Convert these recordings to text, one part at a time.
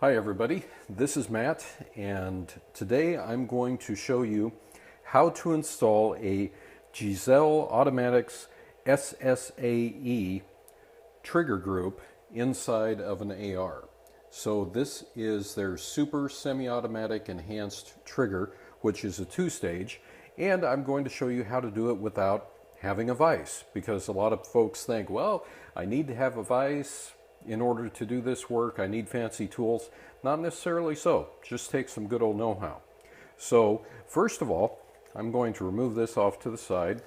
Hi everybody, this is Matt, and today I'm going to show you how to install a Geissele Automatics SSA-E trigger group inside of an AR. So this is their Super Semi-Automatic Enhanced trigger, which is a two-stage, and I'm going to show you how to do it without having a vise, because a lot of folks think, well, I need to have a vise in order to do this work, I need fancy tools. Not necessarily so, just take some good old know-how. So first of all, I'm going to remove this off to the side,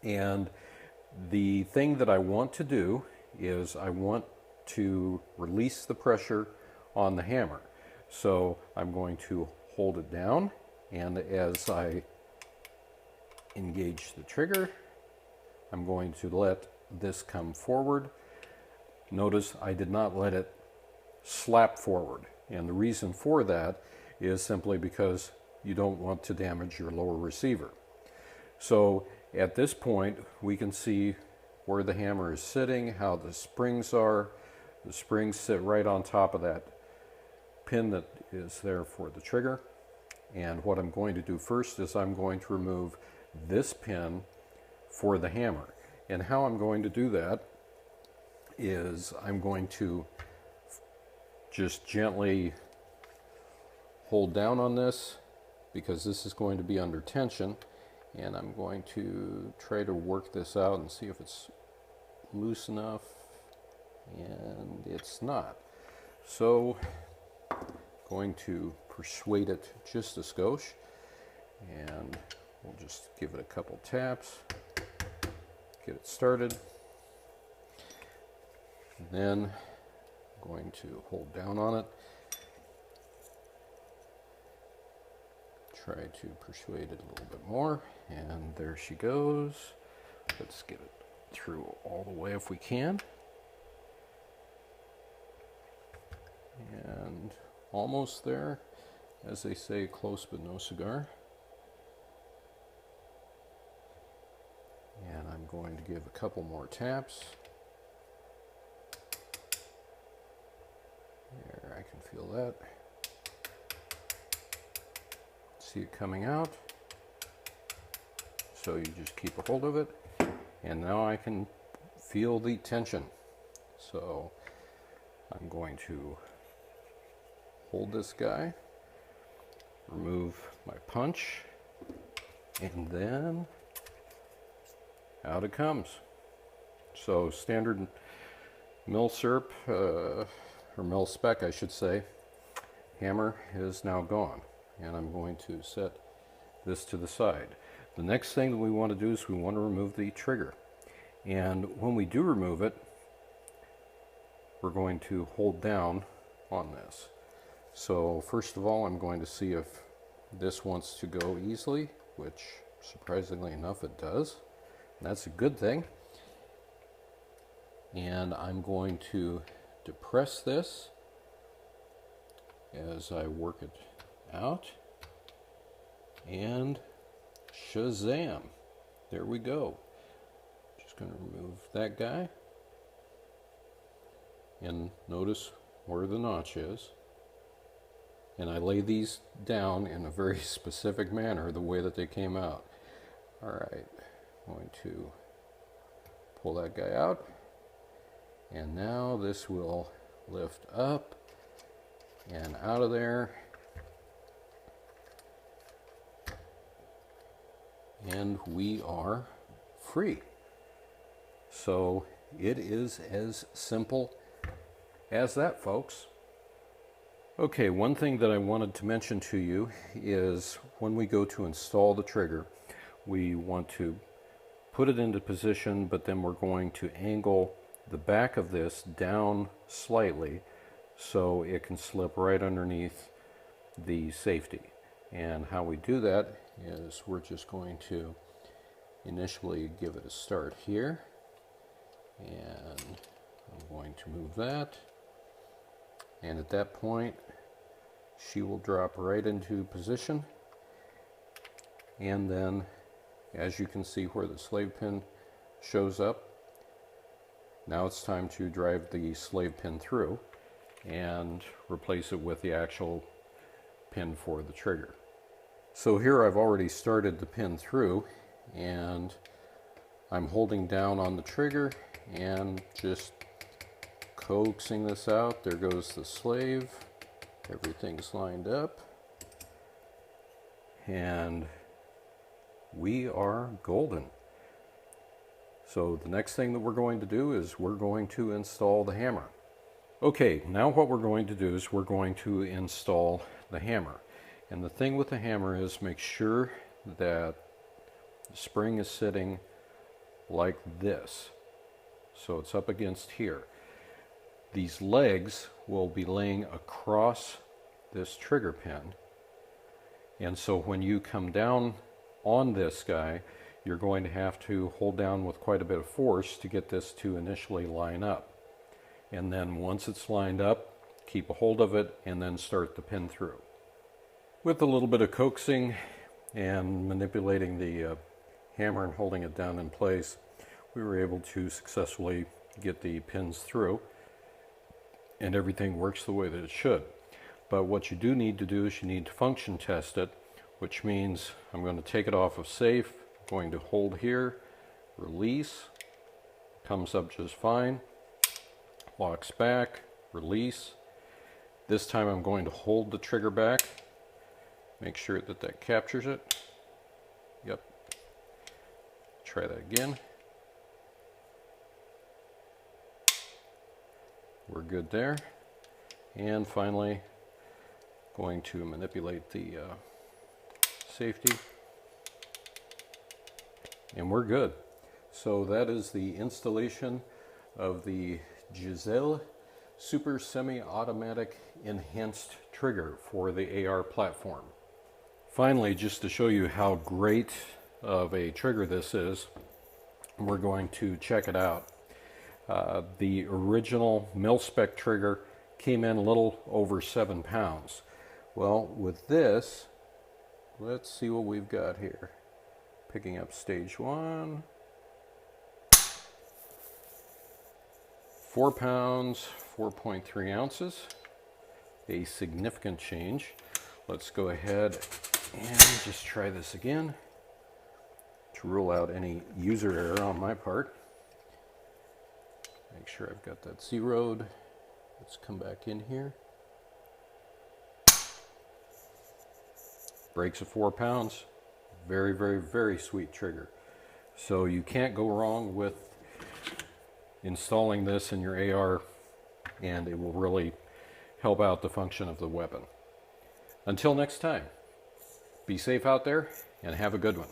and the thing that I want to do is I want to release the pressure on the hammer. So I'm going to hold it down, and as I engage the trigger, I'm going to let this come forward. Notice I did not let it slap forward, and the reason for that is simply because you don't want to damage your lower receiver. So at this point we can see where the hammer is sitting, how the springs are. The springs sit right on top of that pin that is there for the trigger, and what I'm going to do first is I'm going to remove this pin for the hammer. And how I'm going to do that is I'm going to just gently hold down on this, because this is going to be under tension, and I'm going to try to work this out and see if it's loose enough, and it's not. So I'm going to persuade it just a skosh, and we'll just give it a couple taps, get it started. And then I'm going to hold down on it, try to persuade it a little bit more, and there she goes. Let's get it through all the way if we can. And almost there. As they say, close but no cigar. And I'm going to give a couple more taps. There, I can feel that. See it coming out. So you just keep a hold of it, and now I can feel the tension. So I'm going to hold this guy, remove my punch, and then out it comes. So standard mil-serp, or mil-spec I should say, hammer is now gone, and I'm going to set this to the side. The next thing that we want to do is we want to remove the trigger, and when we do remove it, we're going to hold down on this. So first of all, I'm going to see if this wants to go easily, which surprisingly enough it does. That's a good thing. And I'm going to depress this as I work it out, and shazam, there we go. Just going to remove that guy, and notice where the notch is, and I lay these down in a very specific manner, the way that they came out. Alright, I'm going to pull that guy out, and now this will lift up and out of there, and we are free. So it is as simple as that, folks. Okay, one thing that I wanted to mention to you is when we go to install the trigger, we want to put it into position, but then we're going to angle the back of this down slightly so it can slip right underneath the safety. And how we do that is we're just going to initially give it a start here, and I'm going to move that, and at that point she will drop right into position, and then as you can see where the slave pin shows up, now it's time to drive the slave pin through, and replace it with the actual pin for the trigger. So here I've already started the pin through, and I'm holding down on the trigger and just coaxing this out. There goes the slave. Everything's lined up. And we are golden. So the next thing that we're going to do is we're going to install the hammer. Okay, now what we're going to do is we're going to install the hammer. And the thing with the hammer is make sure that the spring is sitting like this. So it's up against here. These legs will be laying across this trigger pin. And so when you come down on this guy, you're going to have to hold down with quite a bit of force to get this to initially line up. And then once it's lined up, keep a hold of it and then start the pin through. With a little bit of coaxing and manipulating the hammer and holding it down in place, we were able to successfully get the pins through, and everything works the way that it should. But what you do need to do is you need to function test it, which means I'm going to take it off of safe, going to hold here, release, comes up just fine, locks back, release. This time I'm going to hold the trigger back, make sure that that captures it. Yep. Try that again. We're good there. And finally, going to manipulate the safety. And we're good. So that is the installation of the Geissele Super Semi-Automatic Enhanced trigger for the AR platform. Finally, just to show you how great of a trigger this is, we're going to check it out. The original mil-spec trigger came in a little over 7 pounds. Well, with this, let's see what we've got here. Picking up stage 1. 4 pounds, 4.3 ounces. A significant change. Let's go ahead and just try this again to rule out any user error on my part. Make sure I've got that zeroed. Let's come back in here. Brakes at 4 pounds. Very, very, very sweet trigger. So you can't go wrong with installing this in your AR, and it will really help out the function of the weapon. Until next time, be safe out there and have a good one.